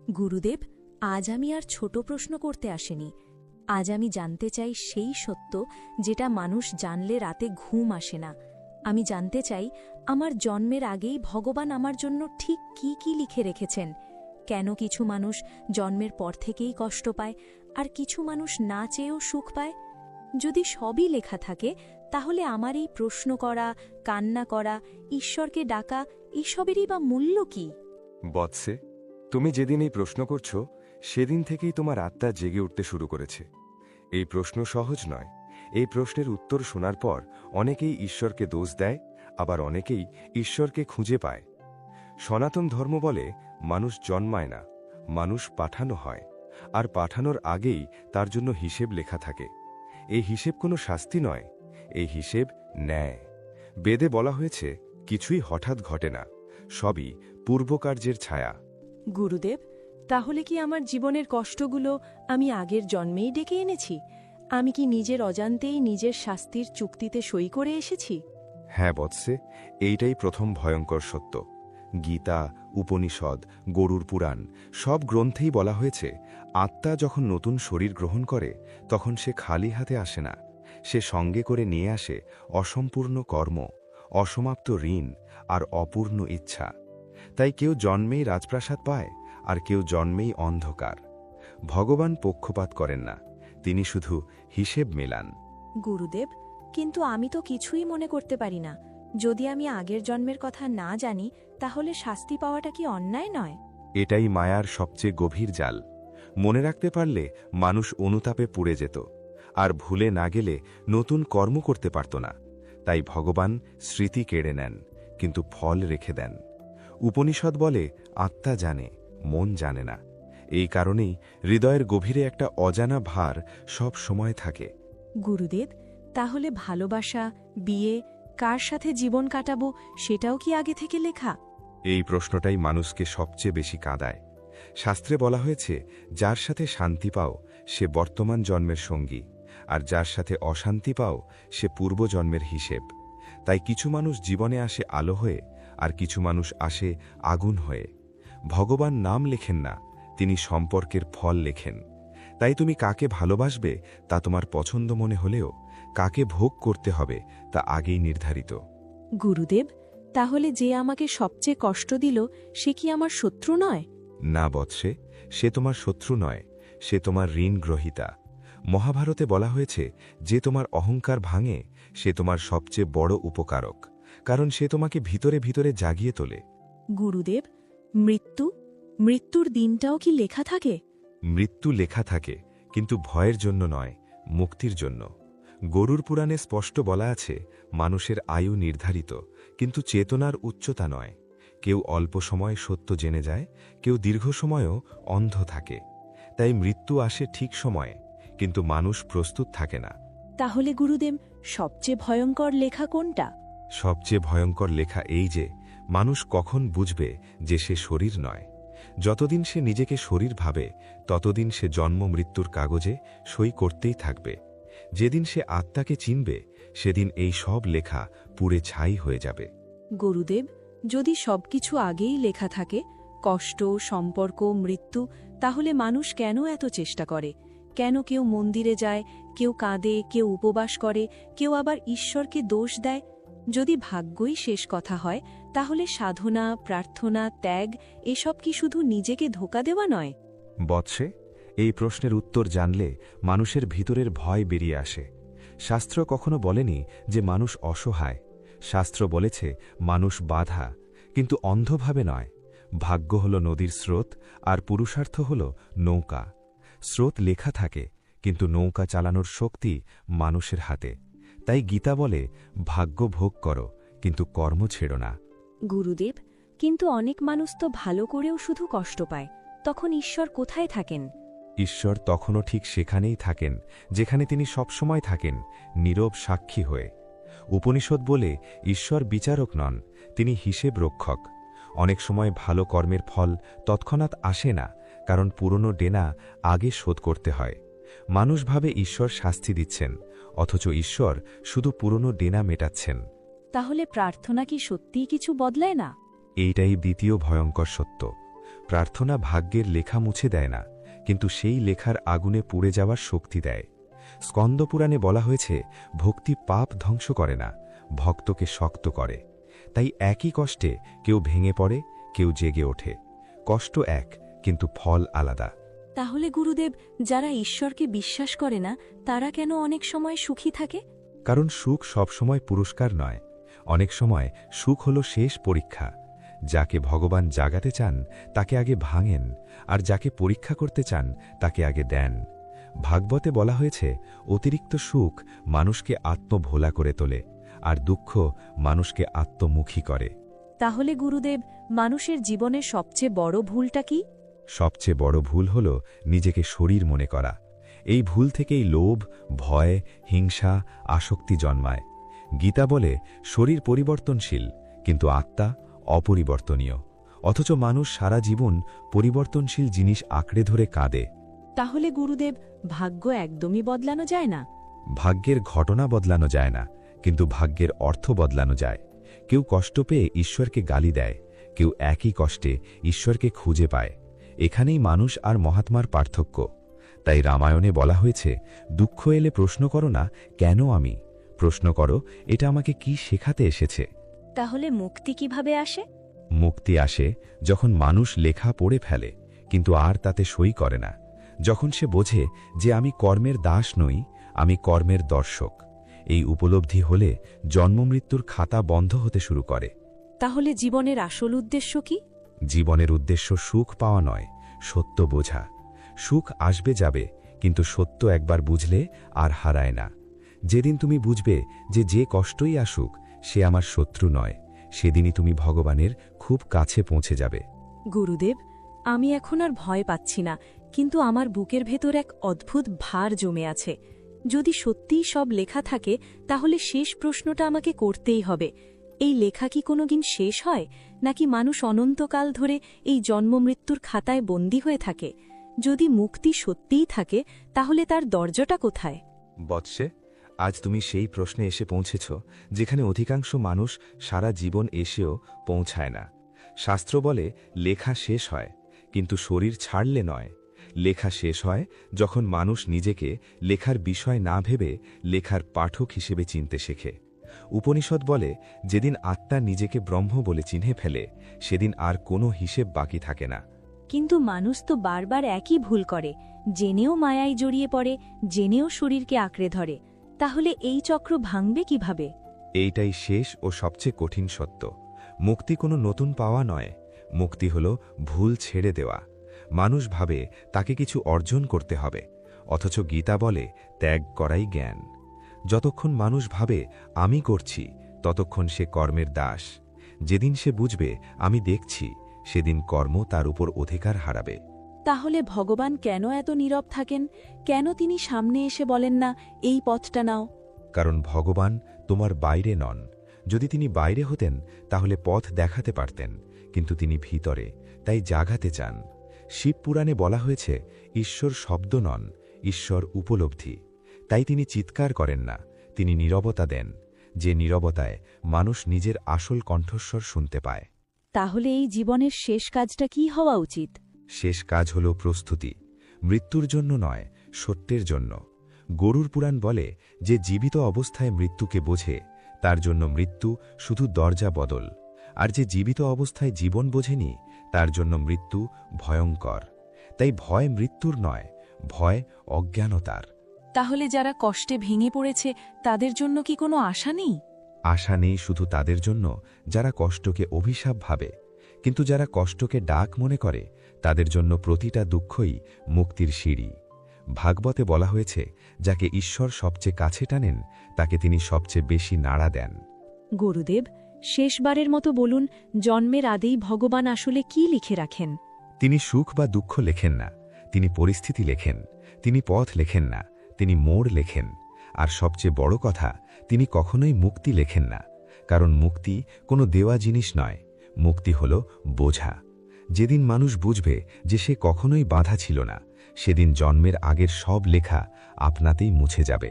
গুরুদেব, আজ আমি আর ছোট প্রশ্ন করতে আসেনি। আজ আমি জানতে চাই সেই সত্য যেটা মানুষ জানলে রাতে ঘুম আসে না। আমি জানতে চাই আমার জন্মের আগেই ভগবান আমার জন্য ঠিক কি কি লিখে রেখেছেন। কেন কিছু মানুষ জন্মের পর থেকেই কষ্ট পায় আর কিছু মানুষ না চেয়েও সুখ পায়। যদি সবই লেখা থাকে, তাহলে আমার এই প্রশ্ন করা, কান্না করা, ঈশ্বরকে ডাকা, এসবেরই বা মূল্য কি? বৎসে, তুমি যেদিন এই প্রশ্ন করছো সেদিন থেকেই তোমার আত্মা জেগে উঠতে শুরু করেছে। এই প্রশ্ন সহজ নয়। এই প্রশ্নের উত্তর শোনার পর অনেকেই ঈশ্বরকে দোষ দেয়, আবার অনেকেই ঈশ্বরকে খুঁজে পায়। সনাতন ধর্ম বলে মানুষ জন্মায় না, মানুষ পাঠানো হয়, আর পাঠানোর আগেই তার জন্য হিসেব লেখা থাকে। এই হিসেব কোনো শাস্তি নয়, এই হিসেব ন্যায়। বেদে বলা হয়েছে কিছুই হঠাৎ ঘটে না, সবই পূর্বকার্যের ছায়া। গুরুদেব, তাহলে কি আমার জীবনের কষ্টগুলো আমি আগের জন্মেই ডেকে এনেছি? আমি কি নিজের অজান্তেই নিজের শাস্তির চুক্তিতে সই করে এসেছি? হ্যাঁ বৎসে, এইটাই প্রথম ভয়ঙ্কর সত্য। গীতা, উপনিষদ, গরুর পুরাণ সব গ্রন্থেই বলা হয়েছে আত্মা যখন নতুন শরীর গ্রহণ করে তখন সে খালি হাতে আসে না। সে সঙ্গে করে নিয়ে আসে অসম্পূর্ণ কর্ম, অসমাপ্ত ঋণ আর অপূর্ণ ইচ্ছা। তাই কেউ জন্মেই রাজপ্রাসাদ পায়, আর কেউ জন্মেই অন্ধকার। ভগবান পক্ষপাত করেন না, তিনি শুধু হিসেব মেলান। গুরুদেব, কিন্তু আমি তো কিছুই মনে করতে পারি না। যদি আমি আগের জন্মের কথা না জানি, তাহলে শাস্তি পাওয়াটা কি অন্যায় নয়? এটাই মায়ার সবচেয়ে গভীর জাল। মনে রাখতে পারলে মানুষ অনুতাপে পুড়ে যেত, আর ভুলে না গেলে নতুন কর্ম করতে পারত না। তাই ভগবান স্মৃতি কেড়ে নেন, কিন্তু ফল রেখে দেন। উপনিষদ বলে আত্মা জানে, মন জানে না। এই কারণেই হৃদয়ের গভীরে একটা অজানা ভার সব সময় থাকে। গুরুদেব, তাহলে ভালোবাসা, বিয়ে, কার সাথে জীবন কাটাবো, সেটাও কি আগে থেকে লেখা? এই প্রশ্নটাই মানুষকে সবচেয়ে বেশি কাঁদায়। শাস্ত্রে বলা হয়েছে যার সাথে শান্তি পাও সে বর্তমান জন্মের সঙ্গী, আর যার সাথে অশান্তি পাও সে পূর্বজন্মের হিসেব। তাই কিছু মানুষ জীবনে আসে আলো হয়ে, আর কিছু মানুষ আসে আগুন হয়ে। ভগবান নাম লেখেন না, তিনি সম্পর্কের ফল লেখেন। তাই তুমি কাকে ভালোবাসবে তা তোমার পছন্দ মনে হলেও কাকে ভোগ করতে হবে তা আগেই নির্ধারিত। গুরুদেব, তাহলে যে আমাকে সবচেয়ে কষ্ট দিল, সে কি আমার শত্রু নয়? না বৎসে, সে তোমার শত্রু নয়, সে তোমার ঋণ গ্রহীতা। মহাভারতে বলা হয়েছে যে তোমার অহংকার ভাঙে সে তোমার সবচেয়ে বড় উপকারক, কারণ সে তোমাকে ভিতরে ভিতরে জাগিয়ে তোলে। গুরুদেব, মৃত্যুর দিনটাও কি লেখা থাকে? মৃত্যু লেখা থাকে, কিন্তু ভয়ের জন্য নয়, মুক্তির জন্য। গরুর পুরাণে স্পষ্ট বলা আছে মানুষের আয়ু নির্ধারিত, কিন্তু চেতনার উচ্চতা নয়। কেউ অল্প সময় সত্য জেনে যায়, কেউ দীর্ঘ সময়ও অন্ধ থাকে। তাই মৃত্যু আসে ঠিক সময়ে, কিন্তু মানুষ প্রস্তুত থাকে না। তাহলে গুরুদেব, সবচেয়ে ভয়ঙ্কর লেখা কোনটা? সবচেয়ে ভয়ঙ্কর লেখা এই যে মানুষ কখন বুঝবে যে সে শরীর নয়। যতদিন সে নিজেকে শরীর ভাবে ততদিন সে জন্ম মৃত্যুর কাগজে সই করতেই থাকবে। যেদিন সে আত্মাকে চিনবে সেদিন এই সব লেখা পুড়ে ছাই হয়ে যাবে। গুরুদেব, যদি সবকিছু আগেই লেখা থাকে, কষ্ট, সম্পর্ক, মৃত্যু, তাহলে মানুষ কেন এত চেষ্টা করে? কেন কেউ মন্দিরে যায়, কেউ কাঁদে, কেউ উপবাস করে, কেউ আবার ঈশ্বরকে দোষ দেয়? যদি ভাগ্যই শেষ কথা হয়, তাহলে সাধনা, প্রার্থনা, ত্যাগ এসব কি শুধু নিজেকে ধোঁকা দেওয়া নয়? বৎসে, এই প্রশ্নের উত্তর জানলে মানুষের ভিতরের ভয় বেরিয়ে আসে। শাস্ত্র কখনো বলেনি যে মানুষ অসহায়। শাস্ত্র বলেছে মানুষ বাধা, কিন্তু অন্ধভাবে নয়। ভাগ্য হল নদীর স্রোত, আর পুরুষার্থ হল নৌকা। স্রোত লেখা থাকে, কিন্তু নৌকা চালানোর শক্তি মানুষের হাতে। তাই গীতা বলে ভাগ্য ভোগ করো, কিন্তু কর্ম ছেড়ো না। গুরুদেব, কিন্তু অনেক মানুষ তো ভালো করেও শুধু কষ্ট পায়, তখন ঈশ্বর কোথায় থাকেন? ঈশ্বর তখনও ঠিক সেখানেই থাকেন যেখানে তিনি সবসময় থাকেন, নীরব সাক্ষী হয়ে। উপনিষদ বলে ঈশ্বর বিচারক নন, তিনি হিসেব রক্ষক। অনেক সময় ভালো কর্মের ফল তৎক্ষণাৎ আসে না, কারণ পুরনো ডেনা আগে শোধ করতে হয়। মানুষ ভাবে ঈশ্বর শাস্তি দিচ্ছেন, অথচ ঈশ্বর শুধু পুরনো ডেনা মেটাচ্ছেন। তাহলে প্রার্থনা কি সত্যিই কিছু বদলায় না? এইটাই দ্বিতীয় ভয়ঙ্কর সত্য। প্রার্থনা ভাগ্যের লেখা মুছে দেয় না, কিন্তু সেই লেখার আগুনে পুড়ে যাওয়ার শক্তি দেয়। স্কন্দপুরাণে বলা হয়েছে, ভক্তি পাপ ধ্বংস করে না, ভক্তকে শক্ত করে। তাই একই কষ্টে কেউ ভেঙে পড়ে, কেউ জেগে ওঠে। কষ্ট এক, কিন্তু ফল আলাদা। তাহলে গুরুদেব, যারা ঈশ্বরকে বিশ্বাস করে না তারা কেন অনেক সময় সুখী থাকে? কারণ সুখ সবসময় পুরস্কার নয়। অনেক সময় সুখ হল শেষ পরীক্ষা। যাকে ভগবান জাগাতে চান তাকে আগে ভাঙেন, আর যাকে পরীক্ষা করতে চান তাকে আগে দেন। ভাগবতে বলা হয়েছে, অতিরিক্ত সুখ মানুষকে আত্মভোলা করে তোলে, আর দুঃখ মানুষকে আত্মমুখী করে। তাহলে গুরুদেব, মানুষের জীবনের সবচেয়ে বড় ভুলটা কি? সবচেয়ে বড় ভুল হল নিজেকে শরীর মনে করা। এই ভুল থেকেই লোভ, ভয়, হিংসা, আসক্তি জন্মায়। গীতা বলে, শরীর পরিবর্তনশীল, কিন্তু আত্মা অপরিবর্তনীয়। অথচ মানুষ সারা জীবন পরিবর্তনশীল জিনিস আঁকড়ে ধরে কাঁদে। তাহলে গুরুদেব, ভাগ্য একদমই বদলানো যায় না? ভাগ্যের ঘটনা বদলানো যায় না, কিন্তু ভাগ্যের অর্থ বদলানো যায়। কেউ কষ্ট পেয়ে ঈশ্বরকে গালি দেয়, কেউ একই কষ্টে ঈশ্বরকে খুঁজে পায়। এখানেই মানুষ আর মহাত্মার পার্থক্য। তাই রামায়ণে বলা হয়েছে, দুঃখ এলে প্রশ্ন করো না কেন আমি, প্রশ্ন করো এটা আমাকে কি শেখাতে এসেছে। তাহলে মুক্তি কিভাবে আসে? মুক্তি আসে যখন মানুষ লেখা পড়ে ফেলে, কিন্তু আর তাতে সই করে না। যখন সে বোঝে যে আমি কর্মের দাস নই, আমি কর্মের দর্শক। এই উপলব্ধি হলে জন্মমৃত্যুর খাতা বন্ধ হতে শুরু করে। তাহলে জীবনের আসল উদ্দেশ্য কি? জীবনের উদ্দেশ্য সুখ পাওয়া নয়, সত্য বোঝা। সুখ আসবে যাবে, কিন্তু সত্য একবার বুঝলে আর হারায় না। যেদিন তুমি বুঝবে যে কষ্টই আসুক সে আমার শত্রু নয়, সেদিনই তুমি ভগবানের খুব কাছে পৌঁছে যাবে। গুরুদেব, আমি এখন আর ভয় পাচ্ছি না, কিন্তু আমার বুকের ভেতর এক অদ্ভুত ভার জমে আছে। যদি সত্যিই সব লেখা থাকে, তাহলে শেষ প্রশ্নটা আমাকে করতেই হবে। এই লেখা কি কোনোদিন শেষ হয়, নাকি মানুষ অনন্তকাল ধরে এই জন্মমৃত্যুর খাতায় বন্দী হয়ে থাকে? যদি মুক্তি সত্যিই থাকে, তাহলে তার দরজাটা কোথায়? বৎসে, আজ তুমি সেই প্রশ্নে এসে পৌঁছেছ যেখানে অধিকাংশ মানুষ সারা জীবন এসেও পৌঁছায় না। শাস্ত্র বলে, লেখা শেষ হয়, কিন্তু শরীর ছাড়লে নয়। লেখা শেষ হয় যখন মানুষ নিজেকে লেখার বিষয় না ভেবে লেখার পাঠক হিসেবে চিনতে শেখে। উপনিষদ বলে, যেদিন আত্মা নিজেকে ব্রহ্ম বলে চিনে ফেলে, সেদিন আর কোনো হিসেব বাকি থাকে না। কিন্তু মানুষ তো বারবার একই ভুল করে, জেনেও মায়ায় জড়িয়ে পড়ে, জেনেও শরীরকে আঁকড়ে ধরে। তাহলে এই চক্র ভাঙবে কিভাবে? এইটাই শেষ ও সবচেয়ে কঠিন সত্য। মুক্তি কোনো নতুন পাওয়া নয়, মুক্তি হল ভুল ছেড়ে দেওয়া। মানুষ ভাবে তাকে কিছু অর্জন করতে হবে, অথচ গীতা বলে, ত্যাগ করাই জ্ঞান। যতক্ষণ মানুষ ভাবে আমি করছি, ততক্ষণ সে কর্মের দাস। যেদিন সে বুঝবে আমি দেখছি, সেদিন কর্ম তার উপর অধিকার হারাবে। তাহলে ভগবান কেন এত নীরব থাকেন? কেন তিনি সামনে এসে বলেন না, এই পথটা নাও? কারণ ভগবান তোমার বাইরে নন। যদি তিনি বাইরে হতেন তাহলে পথ দেখাতে পারতেন, কিন্তু তিনি ভিতরে, তাই জাগাতে চান। শিবপুরাণে বলা হয়েছে, ঈশ্বর শব্দ নন, ঈশ্বর উপলব্ধি। তাই তিনি চিৎকার করেন না, তিনি নীরবতা দেন। যে নীরবতায় মানুষ নিজের আসল কণ্ঠস্বর শুনতে পায়। তাহলে এই জীবনের শেষ কাজটা কি হওয়া উচিত? শেষ কাজ হল প্রস্তুতি। মৃত্যুর জন্য নয়, সত্যের জন্য। গরুর পুরাণ বলে, যে জীবিত অবস্থায় মৃত্যুকে বোঝে, তার জন্য মৃত্যু শুধু দরজা বদল। আর যে জীবিত অবস্থায় জীবন বোঝেনি, তার জন্য মৃত্যু ভয়ঙ্কর। তাই ভয় মৃত্যুর নয়, ভয় অজ্ঞানতার। তাহলে যারা কষ্টে ভেঙে পড়েছে, তাদের জন্য কি কোনো আশা নেই? আশা নেই শুধু তাদের জন্য যারা কষ্টকে অভিশাপ ভাবে, কিন্তু যারা কষ্টকে ডাক মনে করে, তাদের জন্য প্রতিটা দুঃখই মুক্তির সিঁড়ি। ভাগবতে বলা হয়েছে, যাকে ঈশ্বর সবচেয়ে কাছে টানেন, তাকে তিনি সবচেয়ে বেশি নাড়া দেন। গুরুদেব, শেষবারের মতো বলুন, জন্মের আগেই ভগবান আসলে কি লিখে রাখেন? তিনি সুখ বা দুঃখ লেখেন না, তিনি পরিস্থিতি লেখেন। তিনি পথ লেখেন না, তিনি মোড় লেখেন। আর সবচেয়ে বড় কথা, তিনি কখনোই মুক্তি লেখেন না, কারণ মুক্তি কোনো দেওয়া জিনিস নয়, মুক্তি হল বোঝা। যেদিন মানুষ বুঝবে যে সে কখনোই বাঁধা ছিল না, সেদিন জন্মের আগের সব লেখা আপনাতেই মুছে যাবে।